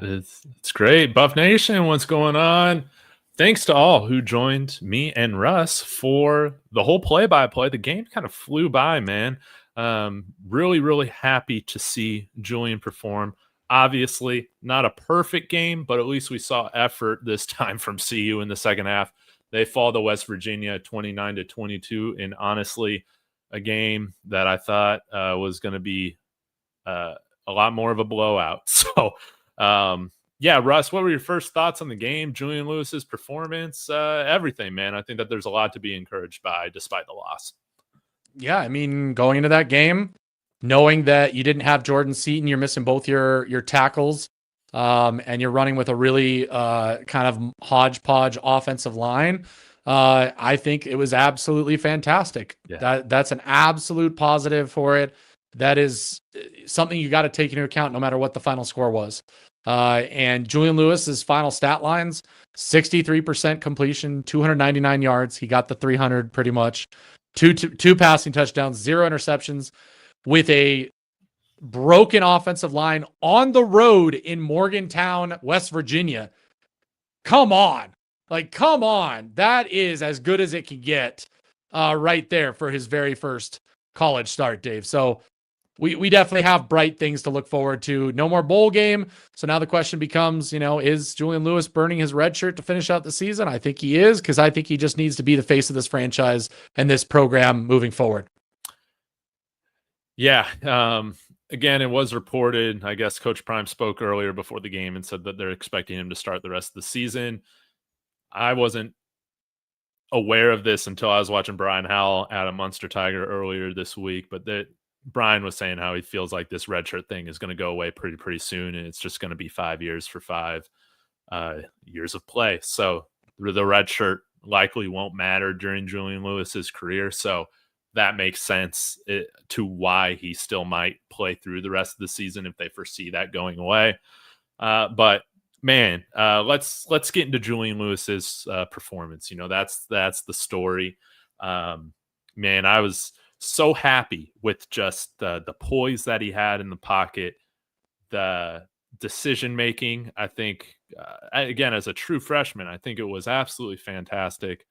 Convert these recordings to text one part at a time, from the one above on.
It's great. Buff Nation, what's going on? Thanks to all who joined me and Russ for the whole play-by-play. The game kind of flew by, man. Really, really happy to see Julian perform. Obviously, not a perfect game, but at least we saw effort this time from CU in the second half. They fall to West Virginia 29-22, and honestly, a game that I thought was going to be a lot more of a blowout. So, yeah, Russ, what were your first thoughts on the game? Julian Lewis's performance, everything, man. I think that there's a lot to be encouraged by despite the loss. Yeah, I mean, going into that game, knowing that you didn't have Jordan Seaton, you're missing both your tackles, and you're running with a really kind of hodgepodge offensive line. I think it was absolutely fantastic. Yeah. That's an absolute positive for it. That is something you got to take into account no matter what the final score was. And Julian Lewis's final stat lines, 63% completion, 299 yards. He got the 300 pretty much. Two passing touchdowns, 0 interceptions, with a broken offensive line on the road in Morgantown, West Virginia. Come on. Come on. That is as good as it can get right there for his very first college start, Dave. So we definitely have bright things to look forward to. No more bowl game. So now the question becomes, is Julian Lewis burning his red shirt to finish out the season? I think he is, because I think he just needs to be the face of this franchise and this program moving forward. Yeah. Again, it was reported, I guess Coach Prime spoke earlier before the game and said that they're expecting him to start the rest of the season. I wasn't aware of this until I was watching Brian Howell at a Munster Tiger earlier this week, but Brian was saying how he feels like this redshirt thing is going to go away pretty soon, and it's just going to be 5 years for 5 years of play. So the redshirt likely won't matter during Julian Lewis's career. So that makes sense to why he still might play through the rest of the season if they foresee that going away. But man, let's get into Julian Lewis's performance. That's the story. Man, I was so happy with just the poise that he had in the pocket, the decision making. I think, again, as a true freshman, I think it was absolutely fantastic.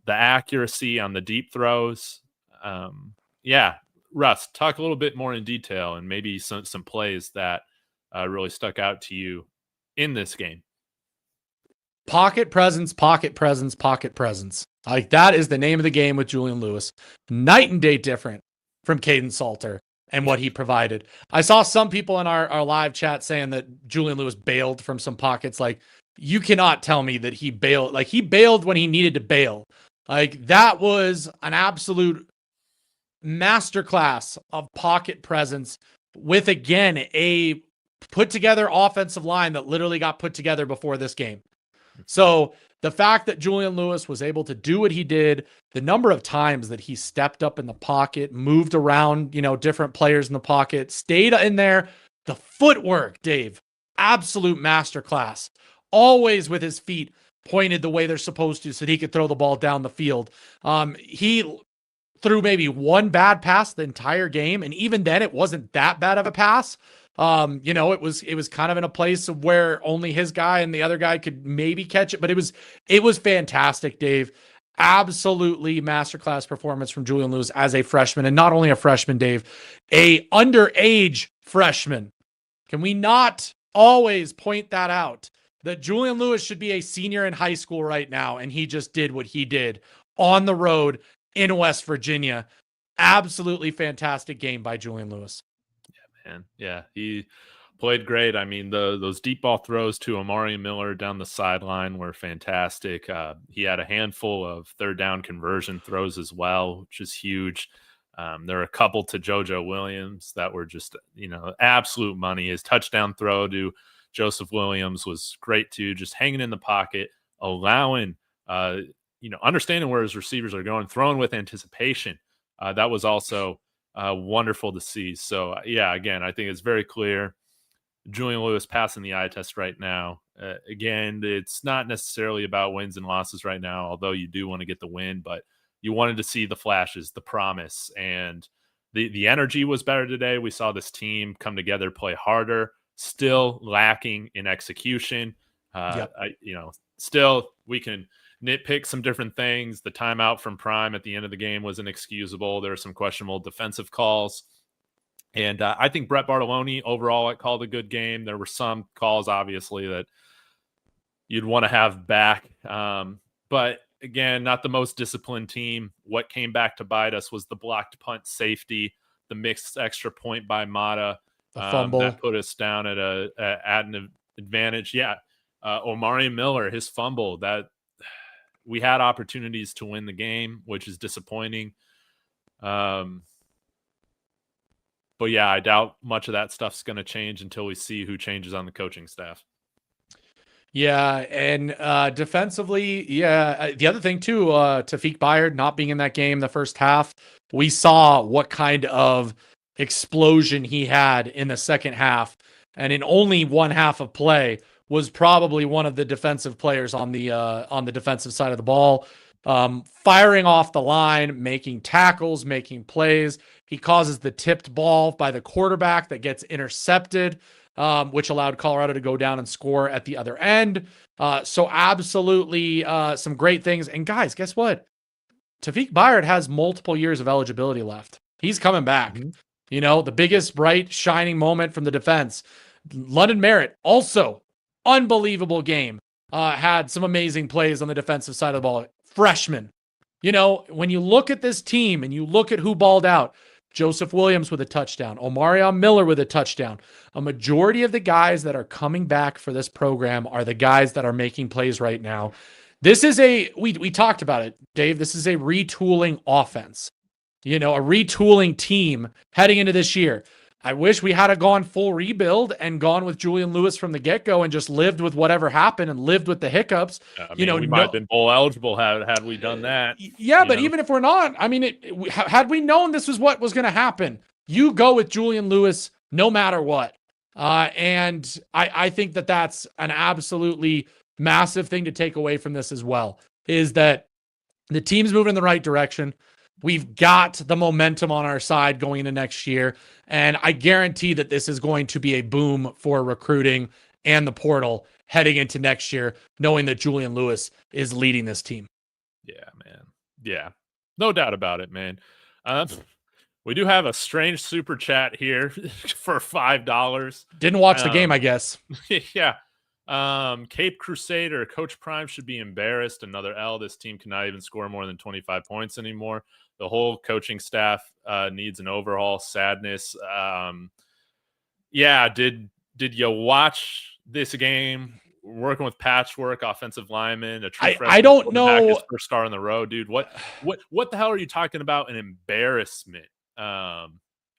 The accuracy on the deep throws. Yeah, Russ, talk a little bit more in detail and maybe some plays that really stuck out to you in this game. Pocket presence, pocket presence, pocket presence. Like, that is the name of the game with Julian Lewis. Night and day different from Caden Salter and what he provided. I saw some people in our live chat saying that Julian Lewis bailed from some pockets. Like, you cannot tell me that he bailed. Like, he bailed when he needed to bail. Like, that was an absolute masterclass of pocket presence with, again, a put together offensive line that literally got put together before this game. So the fact that Julian Lewis was able to do what he did, the number of times that he stepped up in the pocket, moved around, different players in the pocket, stayed in there, the footwork, Dave, absolute masterclass, always with his feet pointed the way they're supposed to so that he could throw the ball down the field. He threw maybe one bad pass the entire game, and even then it wasn't that bad of a pass. It was kind of in a place of where only his guy and the other guy could maybe catch it, but it was fantastic, Dave. Absolutely masterclass performance from Julian Lewis as a freshman, and not only a freshman, Dave, a underage freshman. Can we not always point that out? That Julian Lewis should be a senior in high school right now, and he just did what he did on the road in West Virginia. Absolutely fantastic game by Julian Lewis. Man. Yeah, he played great. I mean, those deep ball throws to Amari Miller down the sideline were fantastic. He had a handful of third down conversion throws as well, which is huge. There were a couple to JoJo Williams that were just, absolute money. His touchdown throw to Joseph Williams was great too, just hanging in the pocket, allowing, understanding where his receivers are going, throwing with anticipation. That was also wonderful to see. So, yeah, again, I think it's very clear Julian Lewis passing the eye test right now. Again, it's not necessarily about wins and losses right now, although you do want to get the win, but you wanted to see the flashes, the promise, and the energy was better today. We saw this team come together, play harder. still lacking in execution. Yep. Still we can nitpick some different things. The timeout from Prime at the end of the game was inexcusable. There were some questionable defensive calls. And I think Brett Bartolone overall called a good game. There were some calls, obviously, that you'd want to have back. But again, not the most disciplined team. What came back to bite us was the blocked punt safety, the mixed extra point by Mata. The fumble. That put us down at an advantage. Yeah. Omari Miller, his fumble, that we had opportunities to win the game, which is disappointing. But yeah, I doubt much of that stuff's going to change until we see who changes on the coaching staff. Yeah, and defensively, the other thing too, Tafik Bayard not being in that game the first half, we saw what kind of explosion he had in the second half, and in only one half of play was probably one of the defensive players on the defensive side of the ball, firing off the line, making tackles, making plays. He causes the tipped ball by the quarterback that gets intercepted, which allowed Colorado to go down and score at the other end. So absolutely some great things. And guys, guess what? Tafik Bayard has multiple years of eligibility left. He's coming back. Mm-hmm. The biggest bright shining moment from the defense. London Merritt, also unbelievable game. Had some amazing plays on the defensive side of the ball. Freshman. When you look at this team and you look at who balled out, Joseph Williams with a touchdown, Omarion Miller with a touchdown. A majority of the guys that are coming back for this program are the guys that are making plays right now. This is we talked about it, Dave. This is a retooling offense, a retooling team heading into this year. I wish we had gone full rebuild and gone with Julian Lewis from the get-go and just lived with whatever happened and lived with the hiccups. We might have been bowl eligible had we done that. Yeah, but even if we're not, had we known this was what was going to happen, you go with Julian Lewis no matter what. And I think that that's an absolutely massive thing to take away from this as well, is that the team's moving in the right direction. We've got the momentum on our side going into next year. And I guarantee that this is going to be a boom for recruiting and the portal heading into next year, knowing that Julian Lewis is leading this team. Yeah, man. Yeah, no doubt about it, man. We do have a strange super chat here for $5. Didn't watch the game, I guess. Yeah. Cape Crusader, Coach Prime should be embarrassed. Another L. This team cannot even score more than 25 points anymore. The whole coaching staff needs an overhaul. Sadness. Did you watch this game? Working with patchwork, offensive lineman, a true freshman. I don't know. His first star on the road, dude. What the hell are you talking about? An embarrassment.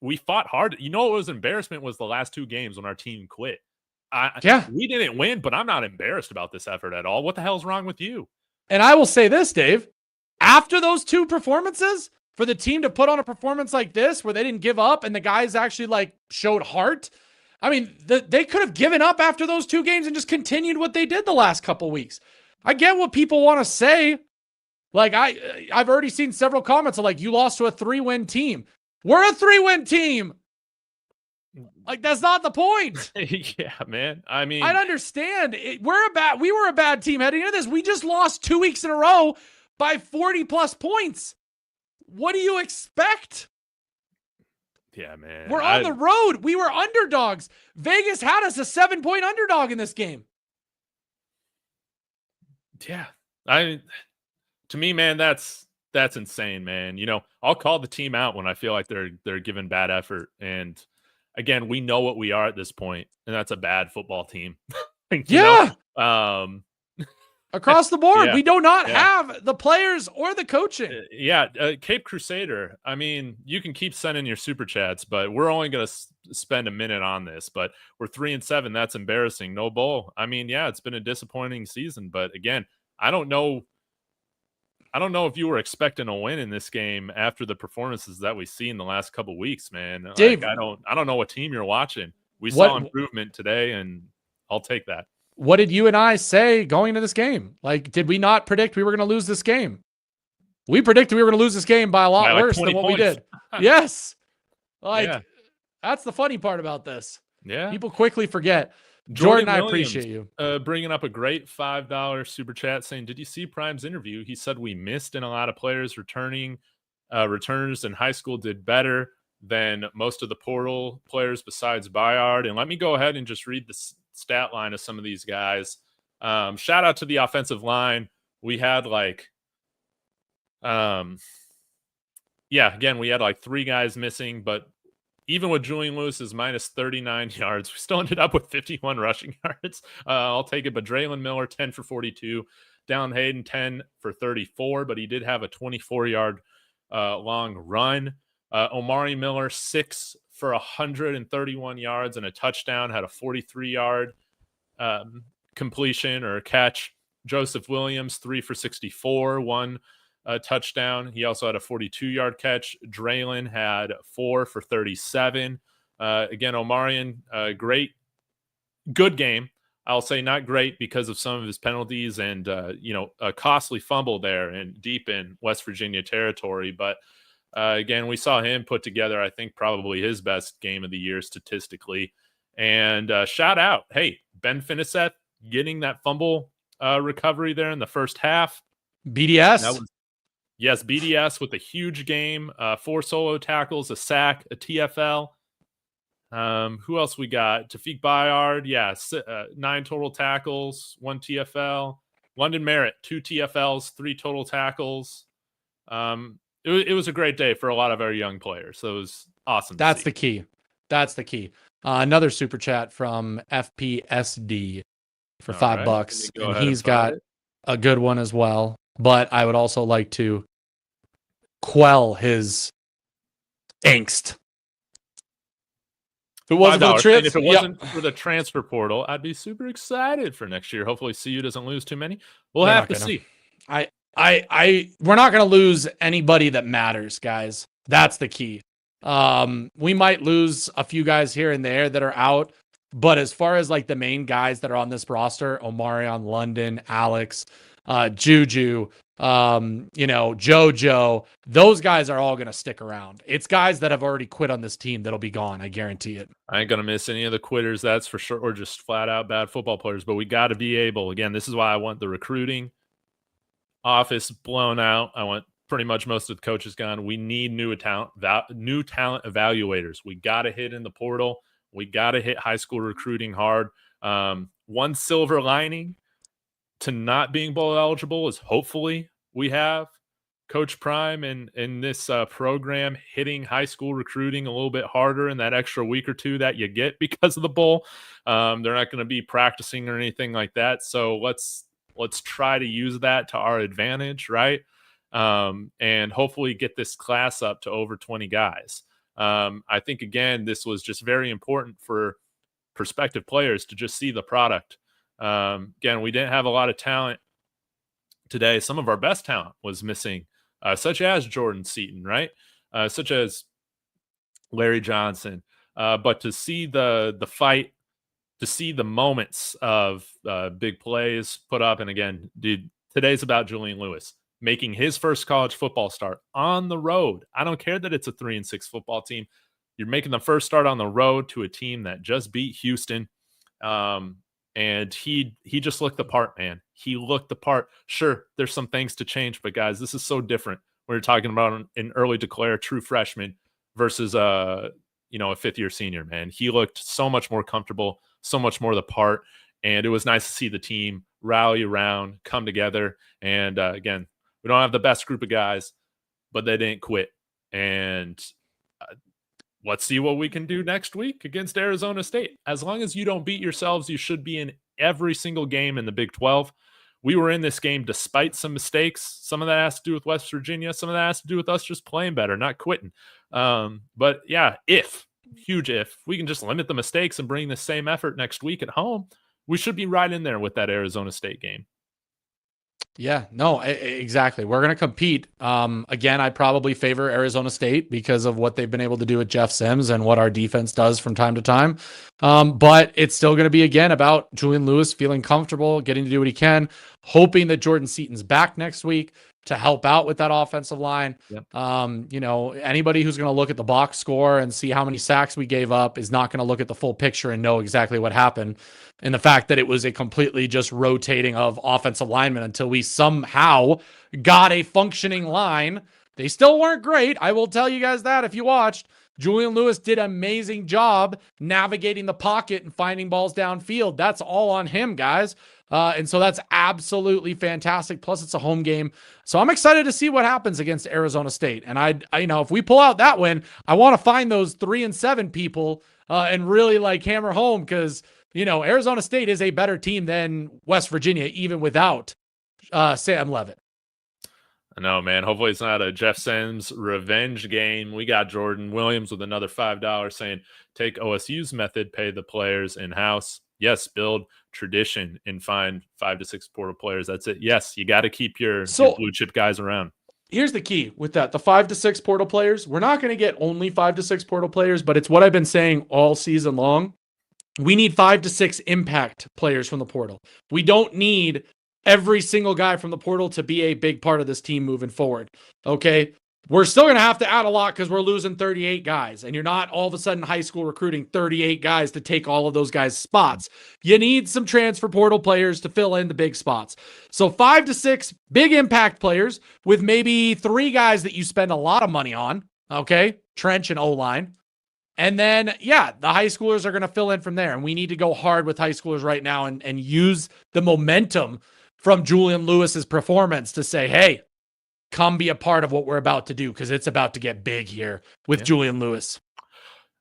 We fought hard. What was embarrassment was the last two games when our team quit. We didn't win, but I'm not embarrassed about this effort at all. What the hell's wrong with you? And I will say this, Dave. After those two performances, for the team to put on a performance like this where they didn't give up and the guys actually showed heart, they could have given up after those two games and just continued what they did the last couple weeks. I get what people want to say. I've already seen several comments of you lost to a 3-win team. We're a 3-win team. That's not the point. Yeah, man. I understand. We were a bad team heading into this. We just lost 2 weeks in a row by 40 plus points. What do you expect? Yeah, man. We're on the road. We were underdogs. Vegas had us a 7-point underdog in this game. Yeah. To me, man, that's insane, man. I'll call the team out when I feel like they're giving bad effort. And again, we know what we are at this point, and that's a bad football team. Yeah. Across the board, we do not have the players or the coaching. Cape Crusader. You can keep sending your super chats, but we're only going to spend a minute on this. But we're 3-7. That's embarrassing. No bowl. It's been a disappointing season. But again, I don't know if you were expecting a win in this game after the performances that we see in the last couple of weeks, man. Dave, I don't know what team you're watching. We saw improvement today, and I'll take that. What did you and I say going into this game? Did we not predict we were going to lose this game? We predicted we were going to lose this game by a lot worse than what we did. Yes. That's the funny part about this. Yeah. People quickly forget. Jordan, I Williams, appreciate you. Bringing up a great $5 super chat saying, did you see Prime's interview? He said we missed and a lot of players returners in high school did better than most of the portal players besides Bayard. And let me go ahead and just read the stat line of some of these guys. Shout out to the offensive line. We had again, we had like 3 guys missing, but even with Julian Lewis's minus 39 yards, we still ended up with 51 rushing yards. I'll take it. But Draylon Miller, 10 for 42. Dallin Hayden, 10 for 34, but he did have a 24-yard long run. Omari Miller, 6 for 131 yards and a touchdown, had a 43-yard completion or catch. Joseph Williams, 3 for 64, 1 touchdown. He also had a 42-yard catch. Draylon had 4 for 37. Again, Omarion, good game. I'll say not great because of some of his penalties and, a costly fumble there and deep in West Virginia territory. But again, we saw him put together, I think, probably his best game of the year statistically. And shout out, hey, Ben Finiseth getting that fumble recovery there in the first half. BDS. Yes, BDS with a huge game, 4 solo tackles, a sack, a TFL. Who else we got? Tafik Bayard, 9 total tackles, 1 TFL. London Merritt, 2 TFLs, 3 total tackles. It was a great day for a lot of our young players. So it was awesome. That's the key. That's the key. Another super chat from FPSD for $5, and he's got a good one as well. But I would also like to quell his angst. If it wasn't for the trips, if it wasn't for the transfer portal, I'd be super excited for next year. Hopefully CU doesn't lose too many. We'll have to see. We're not going to lose anybody that matters, guys. That's the key. We might lose a few guys here and there that are out, but as far as like the main guys that are on this roster, Omarion, London, Alex, Juju, JoJo, those guys are all going to stick around. It's guys that have already quit on this team that'll be gone. I guarantee it. I ain't going to miss any of the quitters. That's for sure. Or just flat out bad football players, but we got to be able, again, this is why I want the recruiting office blown out. I want pretty much most of the coaches gone. We need new talent evaluators. We got to hit in the portal. We got to hit high school recruiting hard. One silver lining to not being bowl eligible is hopefully we have Coach Prime in this program hitting high school recruiting a little bit harder in that extra week or 2 that you get because of the bowl. They're not going to be practicing or anything like that. So let's try to use that to our advantage, right? And hopefully get this class up to over 20 guys. I think, again, this was just very important for prospective players to just see the product. Again, we didn't have a lot of talent today. Some of our best talent was missing, such as Jordan Seaton, right? Such as Larry Johnson. But to see the fight, to see the moments of big plays put up. And again, dude, today's about Julian Lewis making his first college football start on the road. I don't care that it's a 3-6 football team. You're making the first start on the road to a team that just beat Houston. And he just looked the part, man. He looked the part. Sure, there's some things to change, but guys, this is so different. We're talking about an early declare true freshman versus a 5th-year senior, man. He looked so much more comfortable, so much more the part, and it was nice to see the team rally around, come together. And again, we don't have the best group of guys, but they didn't quit. And let's see what we can do next week against Arizona State. As long as you don't beat yourselves, you should be in every single game in the Big 12. We were in this game despite some mistakes. Some of that has to do with West Virginia. Some of that has to do with us just playing better, not quitting. But yeah, huge if, we can just limit the mistakes and bring the same effort next week at home, we should be right in there with that Arizona State game. Yeah, no, exactly. We're going to compete. Again, I probably favor Arizona State because of what they've been able to do with Jeff Sims and what our defense does from time to time. But it's still going to be, again, about Julian Lewis feeling comfortable, getting to do what he can, hoping that Jordan Seaton's back next week. to help out with that offensive line. Yep. Anybody who's going to look at the box score and see how many sacks we gave up is not going to look at the full picture and know exactly what happened. And the fact that it was a completely just rotating of offensive linemen until we somehow got a functioning line. They still weren't great. I will tell you guys that if you watched. Julian Lewis did an amazing job navigating the pocket and finding balls downfield. That's all on him, guys. And so that's absolutely fantastic. Plus, it's a home game. So I'm excited to see what happens against Arizona State. And I if we pull out that win, I want to find those 3-7 people and really hammer home because, Arizona State is a better team than West Virginia, even without Sam Levitt. I know, man. Hopefully it's not a Jeff Sims revenge game. We got Jordan Williams with another $5 saying, take OSU's method, pay the players in-house. Yes, build tradition and find 5 to 6 portal players. That's it. Yes, you got to keep your blue chip guys around. Here's the key with that. The 5 to 6 portal players, we're not going to get only 5 to 6 portal players, but it's what I've been saying all season long. We need 5 to 6 impact players from the portal. We don't need every single guy from the portal to be a big part of this team moving forward. Okay. We're still going to have to add a lot because we're losing 38 guys, and you're not all of a sudden high school recruiting 38 guys to take all of those guys' spots. You need some transfer portal players to fill in the big spots. So 5 to 6 big impact players with maybe 3 guys that you spend a lot of money on. Okay. Trench and O-line. And then, the high schoolers are going to fill in from there. And we need to go hard with high schoolers right now and use the momentum from Julian Lewis's performance to say, hey, come be a part of what we're about to do because it's about to get big here with Julian Lewis.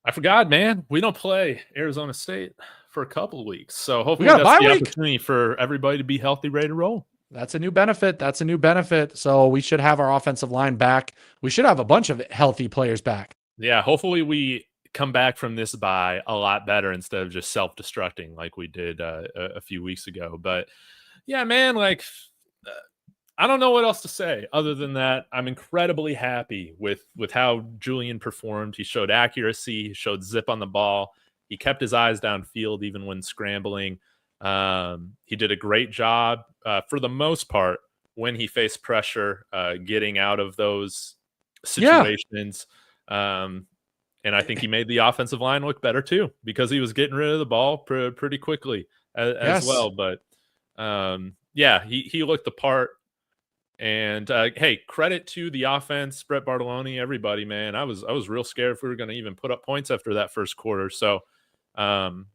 I forgot, man. We don't play Arizona State for a couple of weeks. So hopefully that's the opportunity for everybody to be healthy, ready to roll. That's a new benefit. So we should have our offensive line back. We should have a bunch of healthy players back. Yeah, hopefully we come back from this bye a lot better instead of just self-destructing like we did a few weeks ago. But yeah, man, I don't know what else to say other than that. I'm incredibly happy with how Julian performed. He showed accuracy, he showed zip on the ball. He kept his eyes downfield even when scrambling. He did a great job for the most part when he faced pressure, getting out of those situations. And I think he made the offensive line look better too because he was getting rid of the ball pretty quickly as well. But he looked the part. And hey, credit to the offense, Brett Bartoloni, everybody, man. I was real scared if we were going to even put up points after that first quarter. So I'm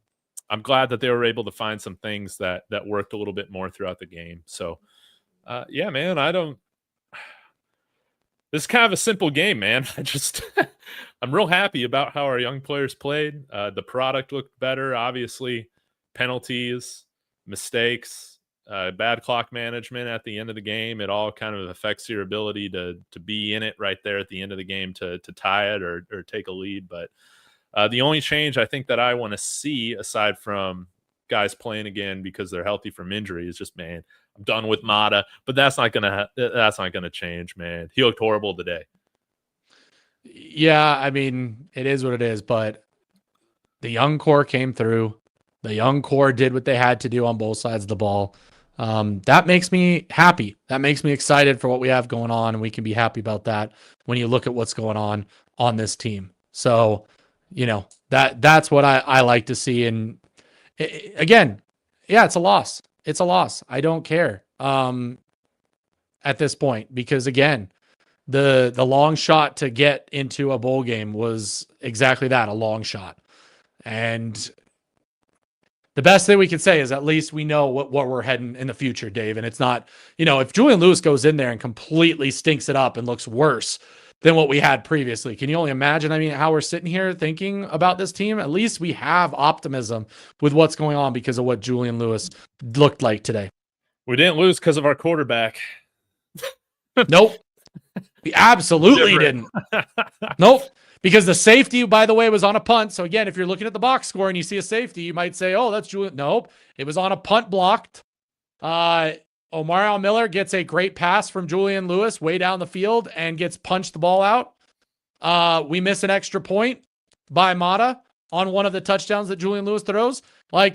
glad that they were able to find some things that worked a little bit more throughout the game. So man, this is kind of a simple game, man. I'm real happy about how our young players played. The product looked better, obviously. Penalties, mistakes, bad clock management at the end of the game. It all kind of affects your ability to be in it right there at the end of the game to tie it or take a lead. But the only change I think that I want to see, aside from guys playing again because they're healthy from injury, is just, man, I'm done with Mata. But that's not gonna change, man. He looked horrible today. Yeah, I mean, it is what it is. But the young core came through. The young core did what they had to do on both sides of the ball. That makes me happy. That makes me excited for what we have going on, and we can be happy about that when you look at what's going on this team. So, that's what I like to see. And again, it's a loss. It's a loss. I don't care at this point because, again, the long shot to get into a bowl game was exactly that, a long shot. And the best thing we can say is at least we know what we're heading in the future, Dave. And it's not, if Julian Lewis goes in there and completely stinks it up and looks worse than what we had previously, can you only imagine, how we're sitting here thinking about this team? At least we have optimism with what's going on because of what Julian Lewis looked like today. We didn't lose because of our quarterback. Nope. We absolutely didn't. Nope. Because the safety, by the way, was on a punt. So again, if you're looking at the box score and you see a safety, you might say, oh, that's Julian. Nope. It was on a punt blocked. Omarion Miller gets a great pass from Julian Lewis way down the field and gets punched the ball out. We miss an extra point by Mata on one of the touchdowns that Julian Lewis throws.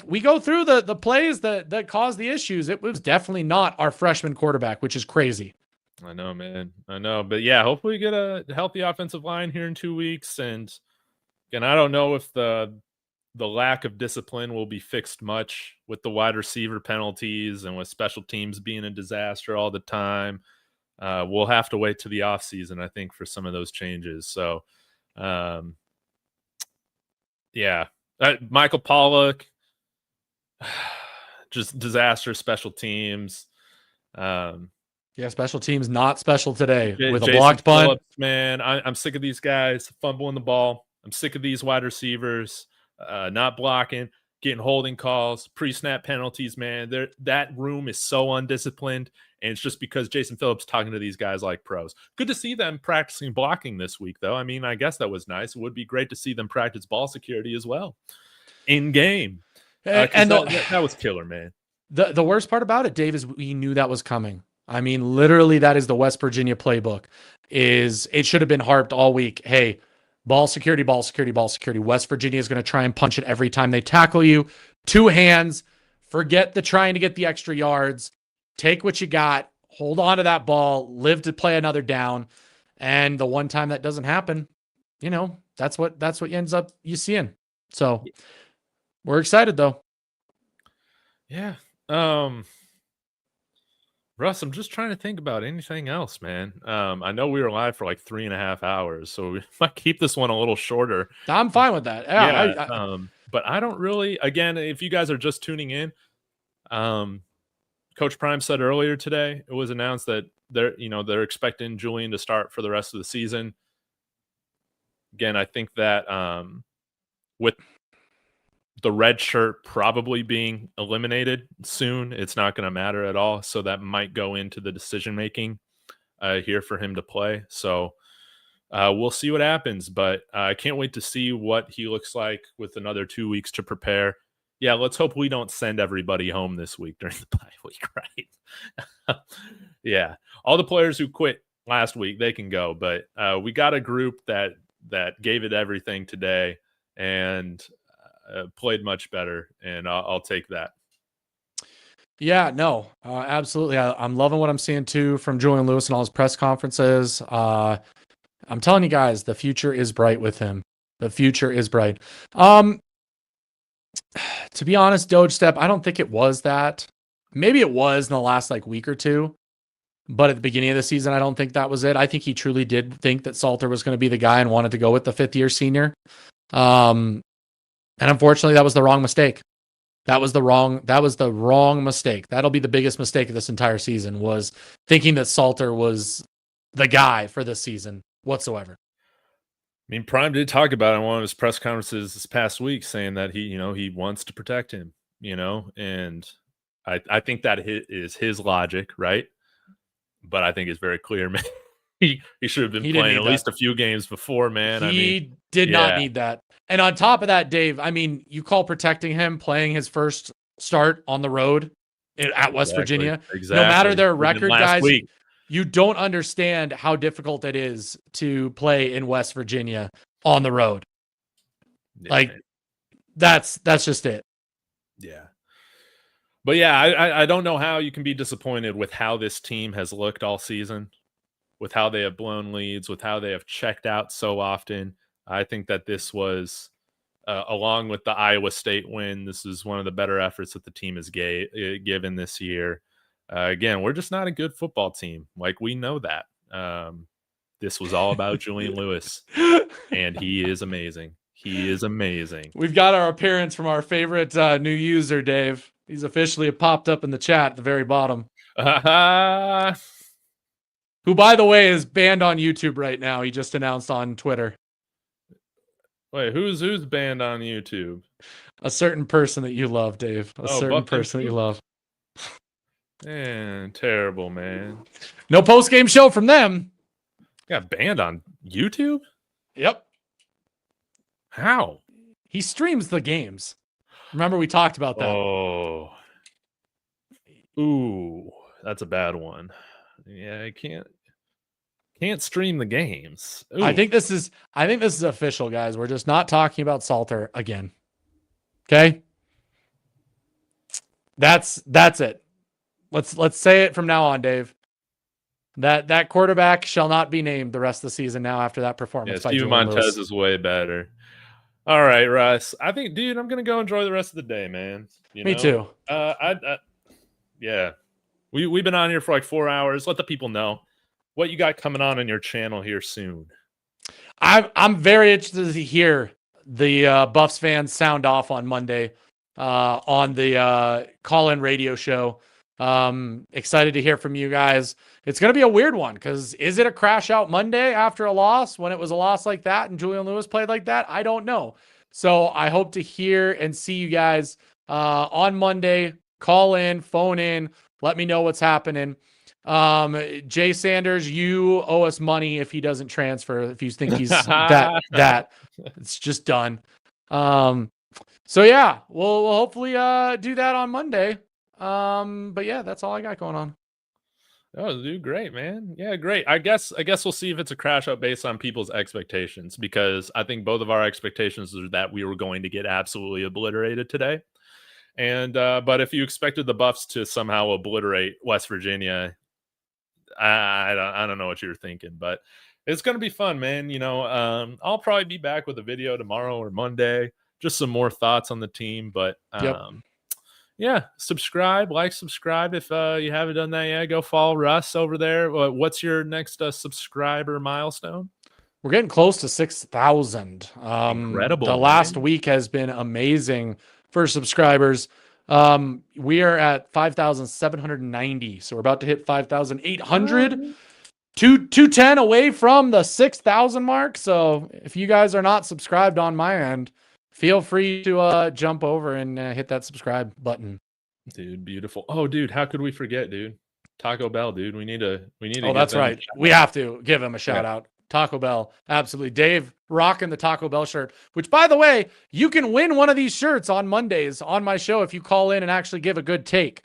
We go through the plays that caused the issues. It was definitely not our freshman quarterback, which is crazy. I know, man. I know. But yeah, hopefully we get a healthy offensive line here in 2 weeks. And again, I don't know if the lack of discipline will be fixed much with the wide receiver penalties and with special teams being a disaster all the time. We'll have to wait to the offseason, I think, for some of those changes. So, um, yeah. Michael Pollock, just disaster special teams. Yeah, special teams not special today with a Jason blocked punt. Phillips, man, I'm sick of these guys fumbling the ball. I'm sick of these wide receivers not blocking, getting holding calls, pre-snap penalties, man. That room is so undisciplined, and it's just because Jason Phillips talking to these guys like pros. Good to see them practicing blocking this week, though. I mean, I guess that was nice. It would be great to see them practice ball security as well in game. And that was killer, man. The worst part about it, Dave, is we knew that was coming. I mean, literally, that is the West Virginia playbook. It should have been harped all week. Hey, ball security, ball security, ball security. West Virginia is going to try and punch it every time they tackle you. 2 hands. Forget the trying to get the extra yards. Take what you got. Hold on to that ball. Live to play another down. And the one time that doesn't happen, that's what ends up you seeing. So we're excited though. Yeah. Russ, I'm just trying to think about anything else, man. I know we were live for like 3.5 hours, so we might keep this one a little shorter. I'm fine with that. Yeah. But I don't really, again, if you guys are just tuning in, Coach Prime said earlier today, it was announced that they're expecting Julian to start for the rest of the season. Again, I think that with the red shirt probably being eliminated soon, it's not going to matter at all. So that might go into the decision-making here for him to play. So we'll see what happens, but I can't wait to see what he looks like with another 2 weeks to prepare. Yeah, let's hope we don't send everybody home this week during the bye week, right? Yeah, all the players who quit last week, they can go, but we got a group that gave it everything today and played much better, and I'll take that. Yeah, no, absolutely. I'm loving what I'm seeing too from Julian Lewis and all his press conferences. I'm telling you guys, the future is bright with him. The future is bright. To be honest, Doge Step, I don't think it was that. Maybe it was in the last week or two, but at the beginning of the season, I don't think that was it. I think he truly did think that Salter was going to be the guy and wanted to go with the 5th-year senior. And unfortunately, that was the wrong mistake. That was the wrong mistake. That'll be the biggest mistake of this entire season, was thinking that Salter was the guy for this season whatsoever. I mean, Prime did talk about it in one of his press conferences this past week, saying that he wants to protect him, and I think that is his logic, right? But I think it's very clear, man. He should have been playing at least a few games before, man. He did not need that. And on top of that, Dave, I mean, you call protecting him playing his first start on the road at West Virginia. Exactly. No matter their record, guys, week. You don't understand how difficult it is to play in West Virginia on the road. Yeah, that's just it. Yeah. But yeah, I don't know how you can be disappointed with how this team has looked all season, with how they have blown leads, with how they have checked out so often. I think that this was, along with the Iowa State win, this is one of the better efforts that the team has given this year. Again, we're just not a good football team. We know that. This was all about Julian Lewis, and he is amazing. He is amazing. We've got our appearance from our favorite new user, Dave. He's officially popped up in the chat at the very bottom. Who, by the way, is banned on YouTube right now. He just announced on Twitter. Wait, who's banned on YouTube? A certain person that you love, Dave. A certain person that you love. Man, terrible, man. No post-game show from them. Got banned on YouTube? Yep. How? He streams the games. Remember we talked about that. Oh. Ooh, that's a bad one. Yeah, I can't stream the games. Ooh. I think this is official, guys. We're just not talking about Salter again. Okay? That's it. Let's say it from now on, Dave. That quarterback shall not be named the rest of the season now after that performance by Steven Julian Montez Lewis. is way better. All right, Russ. I think, dude, I'm gonna go enjoy the rest of the day, man. Me too. Yeah. We've been on here for like 4 hours. Let the people know what you got coming on your channel here soon. I'm very interested to hear the Buffs fans sound off on Monday on the call-in radio show. Excited to hear from you guys. It's going to be a weird one because is it a crash out Monday after a loss when it was a loss like that and Julian Lewis played like that? I don't know. So I hope to hear and see you guys on Monday. Call in, phone in, let me know what's happening. Jay Sanders, you owe us money if he doesn't transfer. If you think he's that it's just done. So yeah, we'll hopefully do that on Monday. But yeah, that's all I got going on. Oh, dude, great, man. Yeah, great. I guess we'll see if it's a crash out based on people's expectations, because I think both of our expectations are that we were going to get absolutely obliterated today. And but if you expected the Buffs to somehow obliterate West Virginia, I don't know what you were thinking, but it's going to be fun, man. I'll probably be back with a video tomorrow or Monday, just some more thoughts on the team. But yeah, subscribe if you haven't done that yet. Go follow Russ over there. What's your next subscriber milestone? We're getting close to 6,000. Incredible. The last week has been amazing for subscribers. We are at 5,790. So we're about to hit 5,800. 210 away from the 6,000 mark. So if you guys are not subscribed on my end, feel free to jump over and hit that subscribe button. Dude, beautiful. Oh, dude, how could we forget, dude? Taco Bell, dude. We need to. Oh, that's right. We have to give him a shout out. Taco Bell, absolutely. Dave rocking the Taco Bell shirt, which, by the way, you can win one of these shirts on Mondays on my show if you call in and actually give a good take.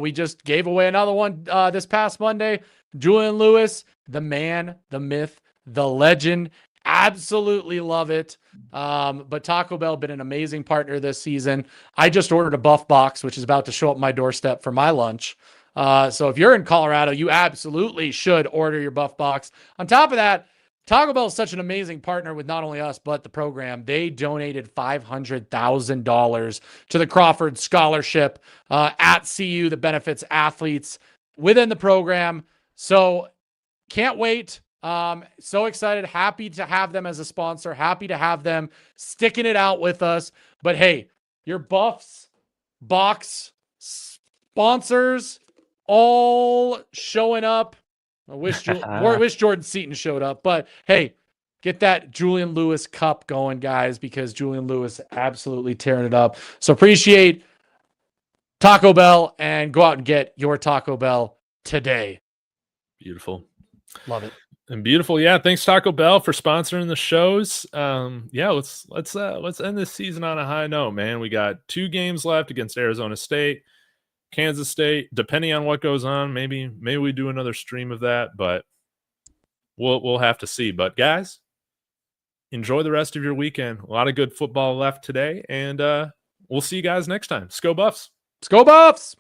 We just gave away another one this past Monday. Julian Lewis, the man, the myth, the legend. Absolutely love it. But Taco Bell been an amazing partner this season. I just ordered a Buff Box, which is about to show up my doorstep for my lunch. So if you're in Colorado, you absolutely should order your Buff Box. On top of that, Taco Bell is such an amazing partner with not only us, but the program. They donated $500,000 to the Crawford Scholarship at CU that benefits athletes within the program. So can't wait. So excited. Happy to have them as a sponsor. Happy to have them sticking it out with us. But hey, your Buffs box sponsors all showing up. I wish Jordan Seaton showed up, but hey, get that Julian Lewis cup going, guys, because Julian Lewis absolutely tearing it up. So appreciate Taco Bell and go out and get your Taco Bell today. Beautiful. Love it. And beautiful. Yeah. Thanks, Taco Bell, for sponsoring the shows. Yeah, let's end this season on a high note, man. We got 2 games left against Arizona State, Kansas State. Depending on what goes on, maybe we do another stream of that, but we'll have to see. But guys, enjoy the rest of your weekend. A lot of good football left today, and we'll see you guys next time. Go Buffs. Go Buffs.